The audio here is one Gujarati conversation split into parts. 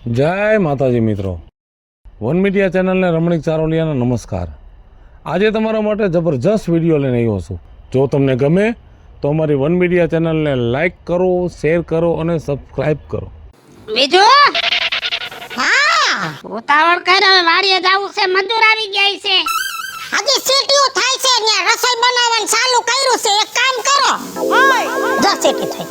જય માતાજી મિત્રો, વન મીડિયા ચેનલને રમણીક ચારોલિયાના નમસ્કાર। આજે તમારા માટે જબરજસ્ત વિડીયો લઈને આવ્યો છું। જો તમને ગમે તો અમારી વન મીડિયા ચેનલને લાઈક કરો, શેર કરો અને સબસ્ક્રાઇબ કરો। બીજું હા ઉતાવળ કર, હવે વાડીએ જાવું છે, મજૂર આવી ગયા છે। આજે સીટીઓ થાય છે ને રસોઈ બનાવવાનું ચાલુ કર્યું છે। એક કામ કરો, જો સીટી થઈ,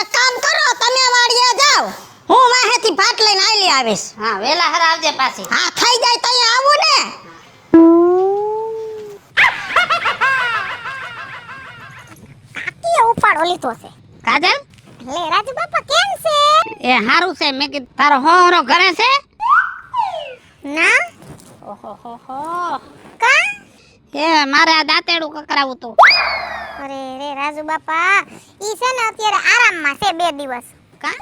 એક કામ કરો, તમે વાડીએ જાઓ, હું વાહેથી ભાત લઈને આલી આવીશ। હા વેલા હર આવજે પાછી। હા થઈ જાય તો અહીંયા આવું ને। કાકી ઉપાડો લીધો છે કાજલ, લે રાજુ બાપા કેમ છે? એ હારું છે। મેં કીધું તારો હોરો ઘરે છે ના ઓહો કા એ મારે આ દાંતેડું કકરાવું તું। અરે રે રાજુ બાપા, ઈ છે ને અત્યારે આરામમાં છે 2 દિવસ। કા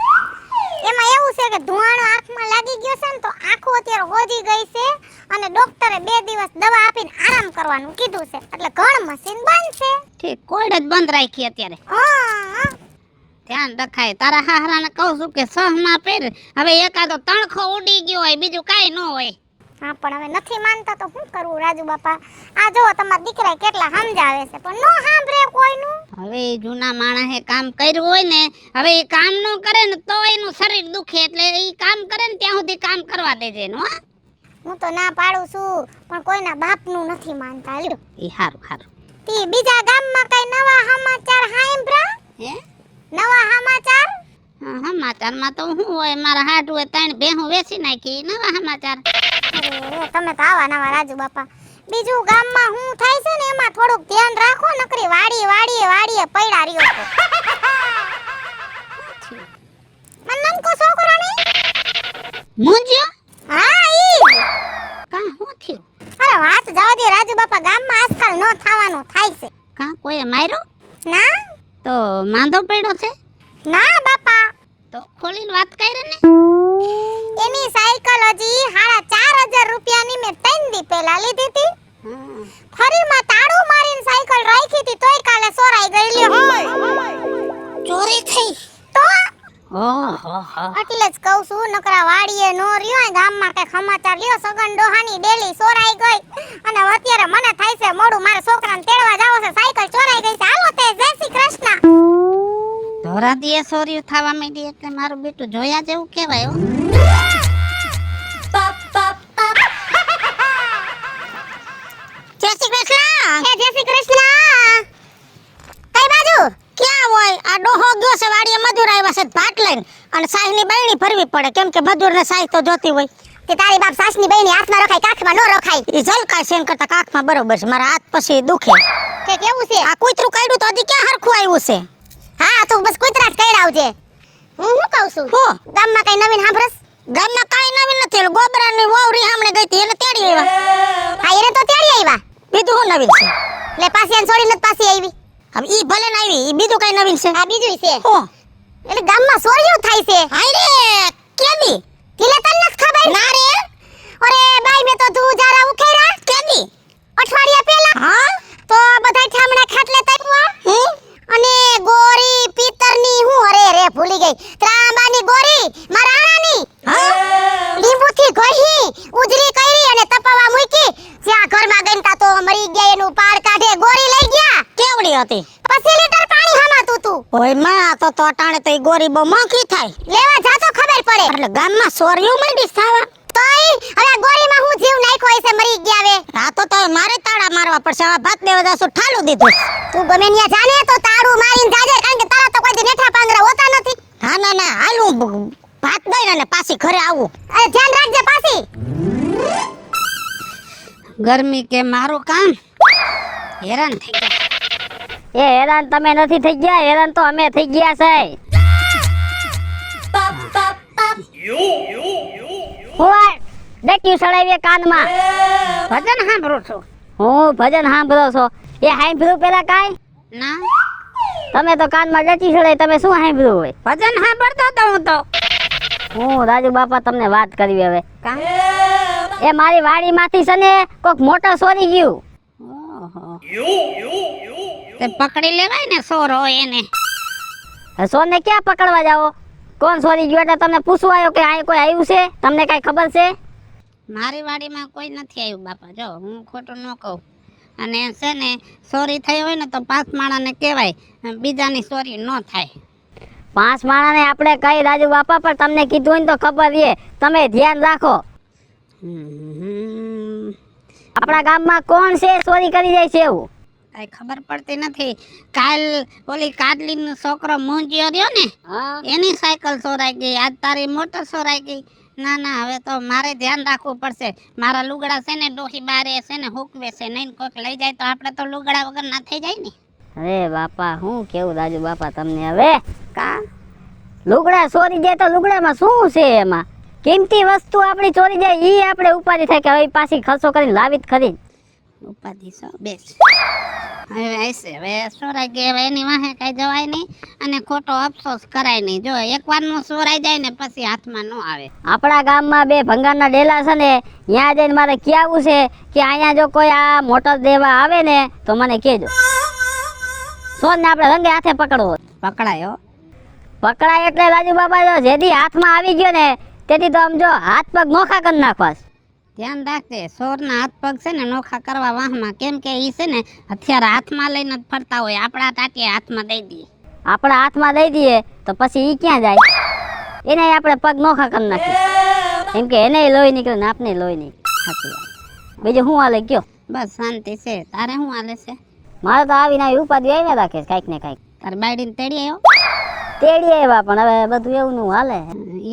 એમાં એવું છે કે ધુવાણો આંખમાં લાગી ગયો છે ને તો આંખો અત્યારે હોજી ગઈ છે અને ડોક્ટરે 2 દિવસ દવા આપીને આરામ કરવાનું કીધું છે, એટલે ઘણ મશીન બંધ છે। ઠીક, કોઈડ જ બંધ રાખી અત્યારે। હા ધ્યાન રખાય। તારા હાહરાને કહું છું કે સહ ના પહેર, હવે એકાદો તણખો ઉડી ગયો હોય, બીજું કાઈ ન હોય। હા પણ હવે નથી માનતા તો શું કરવું રાજુ બાપા? આ જો તમારા દીકરા કેટલા સમજાવે છે પણ નો સાંભળે કોઈનું। હવે એ જૂના માણસે કામ કર્યું હોય ને, હવે એ કામ ન કરે ને તો એનું શરીર દુખે, એટલે એ કામ કરે ને ત્યાં સુધી કામ કરવા દેજે નો। હું તો ના પાડું છું પણ કોઈના બાપનું નથી માનતા। લ્યો એ હારું હારું। તી બીજા ગામમાં કઈ નવા સમાચાર સાંભળ્યા? હે નવા સમાચાર? સમાચારમાં તો શું હોય, મારા હાડુએ 3 ભેહું વેચી નાખી, નવા સમાચાર। અરે તમે તો આવા નવા રાજુ બાપા। બીજું ગામમાં હું થાય છે ને એમાં થોડુંક ધ્યાન રાખો, નકરી વાડીએ પૈડા રહ્યો તો। મનન કો છોકરો ને મુંજ્યો હા ઈ કા શું થયું? અરે વાત જવા દે રાજુ બાપા, ગામમાં આજકાલ નો થવાનું થાય છે। કા કોઈએ માર્યો? ના તો માંદો પડ્યો છે? ના બાપા, તો ખોલીને વાત કરી ને। એની સાયકલ હજી 4,500 રૂપિયાની મેં 3 દી પહેલા લીધી હતી। ફરીમાં તાળું મારીને સાયકલ રાખી હતી તોય કાલે ચોરાઈ ગઈ। લ્યો ચોરી થઈ તો ઓહો એટલે જ કહું છું, નકરા વાડીએ નો રહ્યો ગામમાં કઈ સમાચાર લ્યો। સગન ડોહાની ડેલી ચોરાઈ ગઈ અને અત્યારે મને થાય છે મોડું, મારા છોકરાને તેડવા જાવ છે, સાયકલ ચોરાઈ ગઈ છે। હાલો તે જય શ્રી કૃષ્ણ। ધોરા દીએ સોર્યું થવા માંડી એટલે મારું બેટું જોયા જેવું કહેવાય હો। જય શ્રી કૃષ્ણ। જય શ્રી કૃષ્ણ। કઈ બાજુ ક્યાં હોય? આ ડોહો ગયો છે વાડીએ, મજૂર આવ્યા છે ભાત લઈને, અને સાહીની બૈણી ભરવી પડે કેમ કે મજૂરને સાહી તો જોતી હોય। તે તારી બાપ સાસની બૈણી હાથમાં રખાય, કાખમાં નો રખાય। ઈ ઝલકાય છે એન કરતા કાખમાં બરોબર છે, મારા હાથ પછી દુખે। કે કેવું છે આ કૂતરું કાઢ્યું તો હજી ક્યાં હરખું આવ્યું છે? હા તું બસ કૂતરા જ કઈડાવજે। હું શું કહું છું, હો ગામમાં કઈ નવીન સાંભળસ? ગામમાં કઈ નવીન નથી, ગોબરાની વહુરી સામે ગઈ હતી, એને તેડી આવ્યા। હા એને તો તેડી આવ્યા, બીજું શું નવીન છે? લે પાછી આને છોડીને પાછી આવી। હવે ઈ ભલે ન આવી, ઈ બીજું કઈ નવીન છે? આ બીજું છે હો, એટલે ગામમાં સોરિયું થાય છે। હાય રે કેદી ધીલે તને નથી ખબર? ના રે અરે બાઈ મે તો તું જારા ઉખેરા કેદી અઠવાડિયા પહેલા। હા તો બધાય ઠામણા ખાટલે તરવા અને ગોરી પિતરની હું અરે રે ભૂલી ગઈ, ત્રાંબાની ગોરી મારા આણાની હા લીંબુથી ઘહી ઉજરી કરી અને તપાવા મૂકી, જ્યાં ઘરમાં ગઈતા તો મરી ગયા, એનું પાડ કાઢે ગોરી લઈ ગયા। કેવડી હતી? 5 લીટર પાણી હમાતું તું। ઓય માં તો અટાણે તો ઈ ગોરી બહુ મોંઘી થાય, લેવા જા તો ખબર પડે। એટલે ગામમાં સોરિયું મંડી થાવા તોય હવે ગોરીમાં હું જીવ નાખ્યો હશે, મરી ગયા વે। હા તો મારે તાળા મારવા પડશે, હવે ભાત દેવા જાસુ ઠાલું દીધું। તું ગમે ન્યા જાને તો તાળું મારીને જાજે, કારણ કે તારા તો કોઈ દી નેઠા પાંગરા હોતા નથી। હા ના હાલું ભાત દઈ અને પાછી ઘરે આવું। અરે ધ્યાન રાખજે પાછી। ગરમી કે મારું કામ હેરાન થઈ ગયા। એ હેરાન તમે નથી થઈ ગયા, હેરાન તો અમે થઈ ગયા છે। હું ડેક્યુ સડાવીએ કાનમાં, ભજન સાંભળું છું। હું ભજન સાંભળો છો? એ સાંભળ્યું પેલા કાંઈ? ના તમે તો કાનમાં ડેક્યુ સડાવી, તમે શું સાંભળ્યું હોય? ભજન સાંભળતો તો હું તો। હું રાજુ બાપા તમને વાત કરવી હવે। કા એ મારી વાડીમાંથી છે ને કોક મોટર ચોરી ગયું। ઓહો તે પકડી લેવાય ને સોર હોય એને। સોને ક્યાં પકડવા જાઓ? કોણ ચોરી ગયો એટલે તમને પૂછવા આવ્યો કે આ કોઈ આવ્યું છે? તમને કઈ ખબર છે? મારી વાડીમાં કોઈ નથી આવ્યું બાપા, જો હું ખોટું ન કહું. અને છે ને ચોરી થઈ હોય ને તો 5 માણાને કહેવાય, બીજાની ચોરી ન થાય. 5 માણાને આપણે કઈ રાજુ બાપા, પણ તમને કીધું હોય ને તો ખબર છે. તમે ધ્યાન રાખો. આપણા ગામમાં કોણ છે ચોરી કરી જાય છે એવું? કઈ ખબર પડતી નથી. કાલ ઓલી કાડલીનો છોકરો મૂંજ્યો રહ્યો ને, એની સાયકલ ચોરાઈ ગઈ. આજ તારી મોટર ચોરાઈ ગઈ. ના ના, હવે તો મારે ધ્યાન રાખવું પડશે. મારા લુગડા છે ને ડોહી બારે છે ને હુકવે છે, નહીં કોઈક લઈ જાય તો આપણે તો લુગડા વગર ના થઈ જાય ને. અરે બાપા, હું કેવું રાજુ બાપા તમને હવે? કા લુગડા ચોરી જાય તો લુગડામાં શું છે? એમાં કિંમતી વસ્તુ આપણી ચોરી જાય ઈ આપણે ઉપાધિ થાય કે હવે પાછી ખર્ચો કરીને લાવી જ ખરી. ઉપાધિ સો બેસ. હવે આઈશે, હવે ચોરાઈ ગઈ, હવે એની વાહે કઈ જવાય નહીં અને ખોટો અફસોસ કરાય નહીં. જો એકવારનું ચોરાઈ જાય ને પછી હાથમાં ન આવે. આપણા ગામમાં 2 ભંગારના ડેલા છે ને, ત્યાં જઈને મારે કહેવું છે કે અહીંયા જો કોઈ આ મોટર દેવા આવે ને તો મને કહેજો. સોનને આપણે રંગે હાથે પકડવો. પકડાયો. પકડાય એટલે રાજુ બાબા જો જેથી હાથમાં આવી ગયો ને તેથી તો આમ જો હાથ પગ નોખા કરી નાખવા. ધ્યાન રાખજે, ચોરના હાથ પગ છે ને નોખા કરવા વાહમાં, કેમ કે ઈ છે ને હથિયાર હાથમાં લઈને જ ફરતા હોય. આપણા ટાટિયા હાથમાં દઈ દઈએ. આપણા હાથમાં દઈ દઈએ તો પછી ઈ ક્યાં જાય? એને આપણે પગ નોખા કરી નાખીએ, કેમ કે એને લોહી નીકળે ને આપને લોહી નહીં. સાચી વાત. બીજું શું હાલે કયો? બસ શાંતિ છે. તારે શું હાલે છે? મારે તો આવીને આવી ઉપાધિ આવી રાખે કાંઈક ને કાંઈક. તારે બાયડીને તેડી આવ્યો? તેડી આવ્યા પણ હવે બધું એવું નું હાલે.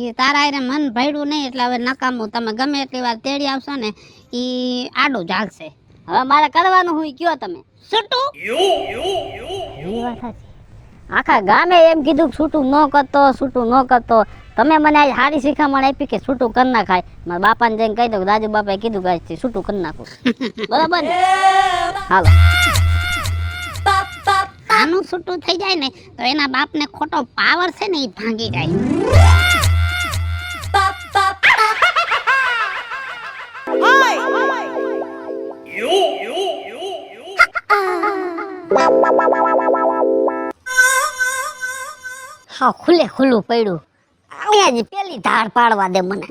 એ તારા એને મન ભર્યું નહીં એટલે હવે નકામું. તમે ગમે એટલી વાર તેડી આવશો ને ઈ આડું ચાલશે. હવે મારે કરવાનું હું કયો તમે? છૂટું. એ વાત સાચી. આખા ગામે એમ કીધું છૂટું ન કરતો, છૂટું ન કરતો. તમે મને આજ સારી શિખામણ આપી કે છૂટું કરી નાખાય. મારા બાપાને જઈને કહી દઉં, રાજુ બાપાએ કીધું કે છૂટું કરી નાખું. બરાબર ને? હાલો. આનું છૂટું થઈ જાય ને તો એના બાપને ખોટો પાવર છે ને એ ભાંગી જાય. હા, ખુલ્લે ખુલ્લું પડ્યું. અહીંયા જ પેલી ધાર પાડવા દે મને.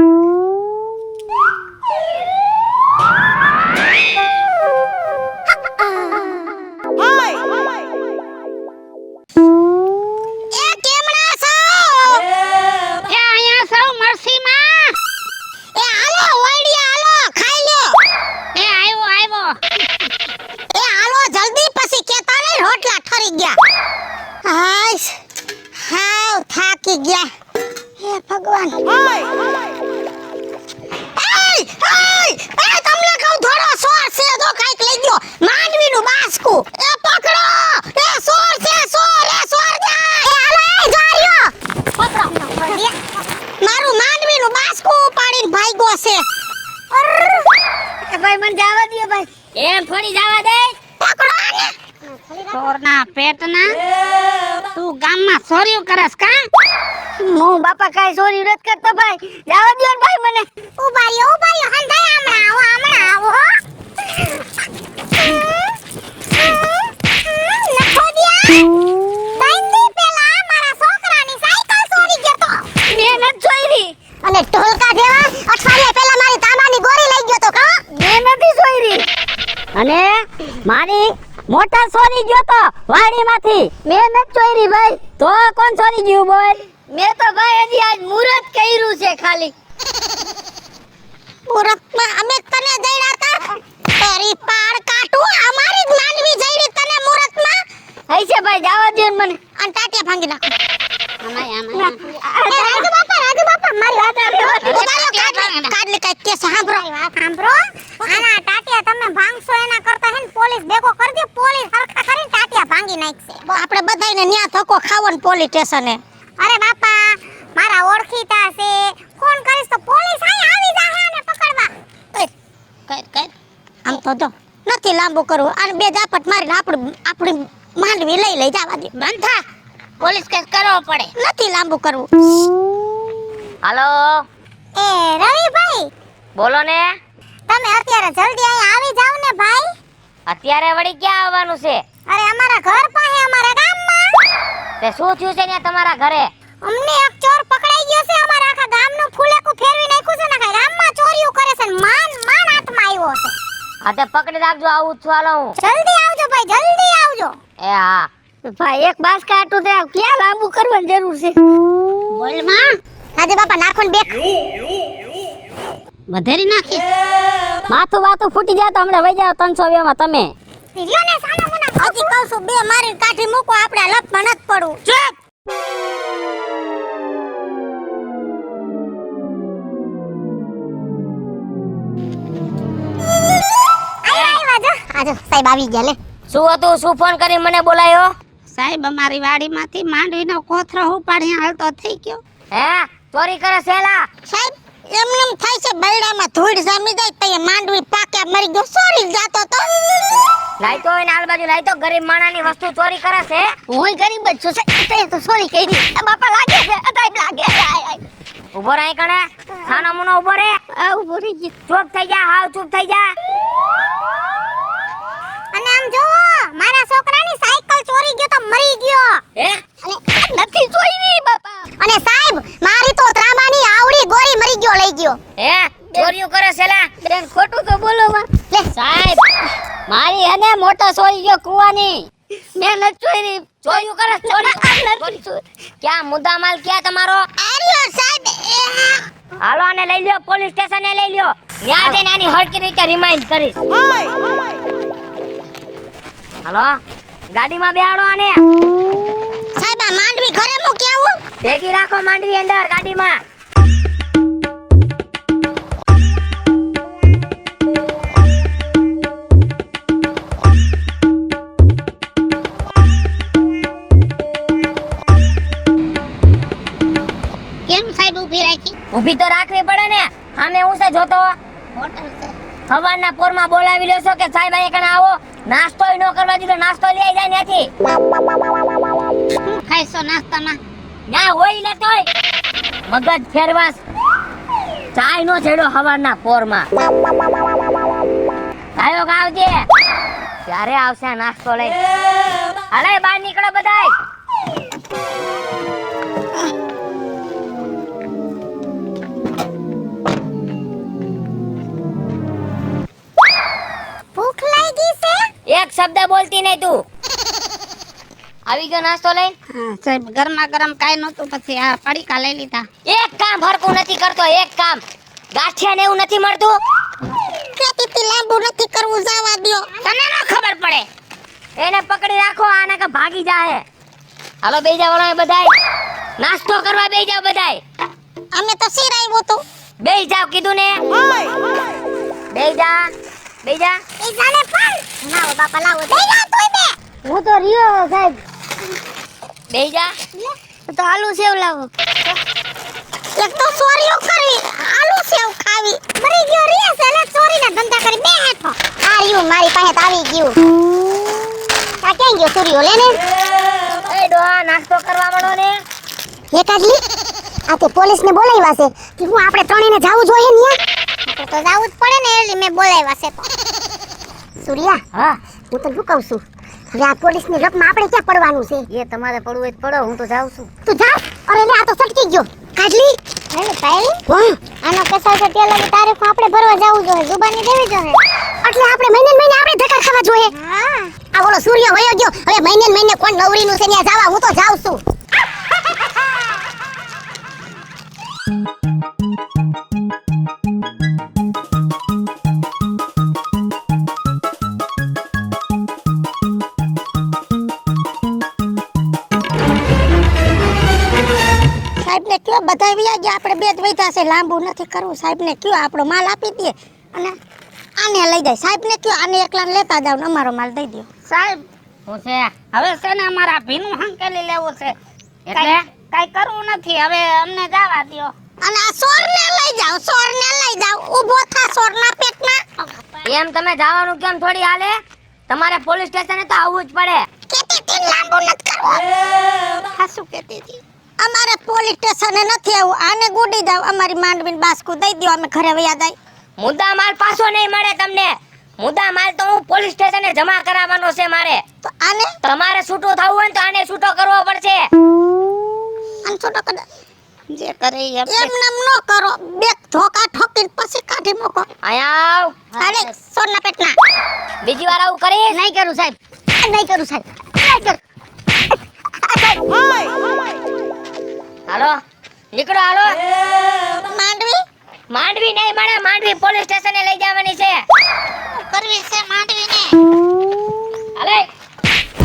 એમ થોડી જવા દે. ચોરના પેટના તું ગામમાં ચોરીઓ કરસ કા? હું બાપા કાઈ ચોરી નથી કરતો ભાઈ. જવા દો ને ભાઈ મને. ઉભાયો હંધાય હમણાં આવો હો. નખો દિયા. ટાઈમ પેલા મારા છોકરાની સાયકલ ચોરી ગયો તો. મેં નથી ચોરી. અને ઢોલકા જેવા અઠવાડિયા પહેલા મારી તાંબાની ગોરી લઈ ગયો તો કા? મેં નથી ચોરી. અને મારી મોટર ચોરી ગયો તો વાડીમાંથી. મેં નથી ચોરી ભાઈ. તો કોણ ચોરી ગયું બોલ? મેં તો ભાઈ હજી આજ મુહૂર્ત કર્યું છે ખાલી. મુહૂર્તમાં અમે તને જઈડા હતા. તારી પાડ કાટું અમારી જ માંડવી જઈડી તને મુહૂર્તમાં. હઈ છે ભાઈ, જવા દો ને મને. અને ટાટિયા ભાંગી નાખો. આમાં રાજુ બાપા મારી વાત કાડલી કઈ કે સાંભળો. આના ટાટિયા તમે ભાંગશો એના કરતા હે ને પોલીસ ભેગો કરી દે. પોલીસ હરખા કરીને ટાટિયા ભાંગી નાખશે. આપણે બધાયને ન્યા ધક્કો ખાવો ને પોલીસ સ્ટેશને. અરે બાપા મારા ઓળખીતા છે. ફોન કરીશ તો પોલીસ આવી જાહે અને પકડવા. કર આમ તો જો નથી લાંબુ કરવું. અને 2 ઝાપટ મારીને આપણી માંડવી લઈ જવા દે. બંધ થા. પોલીસ કેસ કરવો પડે. નથી લાંબુ કરવું. હાલો, એ રવિભાઈ બોલો ને. તમે અત્યારે જલ્દી અહીં આવી જાવ ને ભાઈ. અત્યારે વળી ક્યાં આવવાનું છે? અરે અમારા ઘર પાસે અમારા ગામમાં તે શું થયું છે ત્યાં તમારા ઘરે? અમને એક ચોર પકડાઈ આખું ફેરવી નાખ્યું છે ને કાંઈ ગામમાં ચોરીઓ કરે છે ને માન હાથમાં આવ્યો છે. આ તે પકડી રાખજો, આવું જ છું, હાલો હું. જલ્દી આવજો ભાઈ, જલ્દી આવજો. એ હા ભાઈ એક બાસ્કા આટું તે ક્યાં લાંબુ કરવાની જરૂર છે? બોલ માં. આજે બાપા નાખો ને બે. વધેરી નાખી. માથું વાતું ફૂટી જાય તો હમણાં વહી જાવ 320 માં તમે. લ્યો ને સાના મુના. હજી કહું છું બે મારી કાઠી મૂકો, આપણે લપમાં નથી પડવું. ચૂપ. આજો સાહેબ આવી ગયા લે. શું હતું? શું ફોન કરી મને બોલાયો? સાહેબ અમારી વાડીમાંથી માંડવીનો કોથરો ઉપાડી હાલતો થઈ ગયો. હે ચોરી કરે સેલા? સાહેબ એમ થાય છે બૈડામાં ધૂળ જામી જાય તો માંડવી પાકે મરી ગયો, સોરી જાતો તો. લાઈ તો એને આલબાજુ લાઈ તો, ગરીબ માણાની વસ્તુ ચોરી કરે છે. હું ગરીબ જ છું સાહેબ, તો સોરી કહી દી. બાપા લાગે છે, સાહેબ લાગે. ઉભો રહી કણે, સાનો મુનો ઉભો રે. ઉભો રહી ગયો. ચૂપ થઈ જા, હાવ ચૂપ થઈ જા. અને આમ જોવો મારા છોકરાની સાયકલ ચોરી ગયો તો મરી ગયો. હે અને નથી ચોરી બાપા. અને સાહેબ મારી તો ત્રામાની આવડી ગોરી મરી ગયો, લઈ ગયો. હે ચોરીઓ કરે સેલા? બેન ખોટું તો બોલો માં. લે સાહેબ મારી હને મોટો ચોરી ગયો કુવાની. મેં ન ચોરી. ચોરીઓ કરે ચોરી. ક્યાં મુદ્દા માલ ક્યાં તમારો? આર્યો સાહેબ હાલો આને લઈ લ્યો, પોલીસ સ્ટેશને લઈ લ્યો. ત્યાં જઈને આની હરકી રીતે રિમાઇન્ડ કરીશ. હાલો ગાડીમાં બેહાડો આને. સાહેબ આ માંડવી ઘરે મૂકી આવું. ભેગી રાખો માંડવી અંદર ગાડીમાં. કેમ સાહેબ ઊભી રાખી? ઊભી તો રાખવી પડે ને. આમે હું છે જોતો? હોટલ છે. સવારના પોરમાં બોલાવી લ્યો છો કે સાહેબ અહીંયા કણે આવો. નાસ્તોય ન કરવા દીધો, નાસ્તો લઈ જાય ત્યાંથી. શું ખાઈશો નાસ્તામાં? ના હોય લેતોય મગજ ફેરવાસ. ચાય નો છેડો સવારના પોરમાં. આયો આવજે, ત્યારે આવશે આ નાસ્તો લઈ. હાલે બહાર નીકળો બધાય. ભૂખ લાગી છે. એક શબ્દ બોલતી નહીં તું. આવી ગયો નાસ્તો લઈ. હા સાહેબ ગરમા ગરમ કાઈ નહોતું, પછી આ પડીકા લઈ લીધા. એક કામ હરકું નથી કરતો, એક કામ. ગાંઠિયા ને એવું નથી મળતું. કેતીથી લાંબુ નથી કરવું, જવા દ્યો. તને ન ખબર પડે. એને પકડી રાખો, આને કે ભાગી જાહે. હાલો બેહી જાવ વળો બધાય. નાસ્તો કરવા બેહી જાવ બધાય. અમે તો સિરાયું તો. બેહી જાવ કીધું ને. બેહી જા, બેહી જા. એ જાને પણ લાવો બાપા લાવો. દે જા તોય બે. હું તો રહ્યો સાહેબ. બેહી જા. તો આલુ સેવ લાવો. એક તો ચોરીઓ કરવી, આલુ સેવ ખાવી. મરી ગયો રે સેલે ચોરીના ધંધા કરી બે હેઠો. આ રહ્યું મારી પાસે તો આવી ગયું. આ ક્યાં ગયો ચોરીઓ લેને? એ ડોહા નાસ્તો કરવા મળો ને. એકાદલી આ તે પોલીસને બોલાવ્યા છે કે હું આપણે ત્રણેયને જાવું જોઈએ ને યાર. તો જાવું જ પડે ને, એટલે મેં બોલાવ્યા છે તો. સૂર્યા હા હું તો શું કહું છું, હવે આ પોલીસની રકમાં આપણે ક્યાં પડવાનું છે? એ તમારે પડવું હોય તો પડો, હું તો જાઉં છું. તું જા. અરે લે આ તો સટકી ગયો. કાઢલી હેલો પાયલી વાહ આનો કેસા છે તે લગી તારીખ આપણે ભરવા જાવું જોઈએ, જુબાની દેવી જોઈએ. એટલે આપણે મહિને ને મહિને આપણે ધક્કા ખાવા જોઈએ. હા આ ઓલો સૂર્ય વયો ગયો, હવે મહિને ને મહિને કોણ નવરીનું છે ત્યાં જાવા, હું તો જાઉં છું. સાહેબને કયો બધા વ્યા ગયા, આપણે બે જ વૈધા છે, લાંબુ નથી કરવું. સાહેબને કયો આપણો માલ આપી દે અને આને લઈ જાય. સાહેબને કયો આને એકલાને લેતા જાવ ને અમારો માલ દઈ દો. સાહેબ હું છે હવે છે ને અમારા ભીનું હંકેલી લેવું છે. એટલે કઈ કરવું નથી, હવે અમને જવા દ્યો. અને આ સોરને લઈ જાવ, સોરને લઈ જાવ. ઊભો થા સોરના પેટમાં. એમ તમે જવાનું કેમ થોડી હાલે? તમારે પોલીસ સ્ટેશને તો આવવું જ પડે. કેતી તી લાંબુ નથી કરવું. હાસુ કહેતી હતી. અમારે પોલીસ સ્ટેશને નથી આવું, આને ગુડી જાવ. અમારી માંડવીને બાસ્કુ દઈ દો, અમે ઘરે વયા જાય. મુદ્દા માલ પાછો નહીં મળે તમને. મુદ્દા માલ તો હું પોલીસ સ્ટેશને જમા કરાવવાનો છે મારે. તો આને તમારે છૂટો થવું હોય ને તો આને છૂટો કરવો પડશે. આને છોટો કર. જે કરે ઈ આપણે. એમ નામ ન કરો, બે ધોકા ઠોકીને પછી કાઢી મૂકો. અહીંયા આવ. હાલે સોના પેટના. બીજી વાર આવું કરીશ? નહીં કરું સાહેબ, નહીં કરું સાહેબ, નહીં કરું. હાલો નીકળો હાલો. માંડવી માંડવી નહીં મળે, માંડવી પોલીસ સ્ટેશને લઈ જવાની છે. કરવી છે માંડવીને. હાલે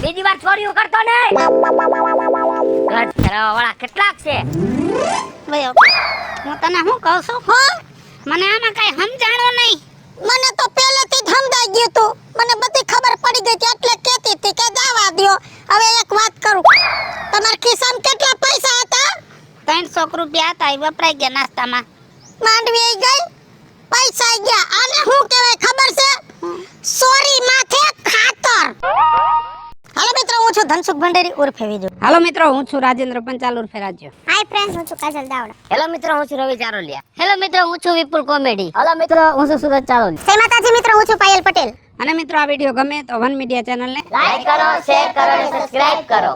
બીજી વાર ચોરીઓ કરતો નહીં. ઘર ધરાવવા વાળા કેટલાક છે. વયો હું તને શું કહું છું હો મને આમાં કઈ સમજાણો નહીં. મને તો પહેલેથી જ સમજાઈ ગયું તું. મને બધી ખબર પડી ગઈ હતી એટલે કહેતી હતી કે જવા દ્યો. હવે એક વાત કરું, તમારા ખિસ્સામાં કેટલા પૈસા હતા? 300 રૂપિયા હતા એ વપરાઈ ગયા નાસ્તામાં. માંડવી આઈ ગઈ, પૈસા આઈ ગયા. આને શું કહેવાય ખબર છે? સોરી માથે ખાતર. હાલો મિત્રો, હું છું ધનસુખ ભંડેરી ઉર્ફે વિજુ. હાલો મિત્રો, હું છું રાજેન્દ્ર પંચાલ ઉર્ફે રાજ્ય. હાય ફ્રેન્ડ્સ, હું છું કાજલ દાવડા. હેલો મિત્રો, હું છું રવિ ચારોલિયા. હેલો મિત્રો, હું છું વિપુલ કોમેડી. હેલો મિત્રો, હું છું સુરજ ચારોલિયા. જય માતાજી મિત્રો, હું છું પાયલ પટેલ. અને મિત્રો આ વિડીયો ગમે તો વન મીડિયા ચેનલને લાઈક કરો, શેર કરો અને સબસ્ક્રાઇબ કરો.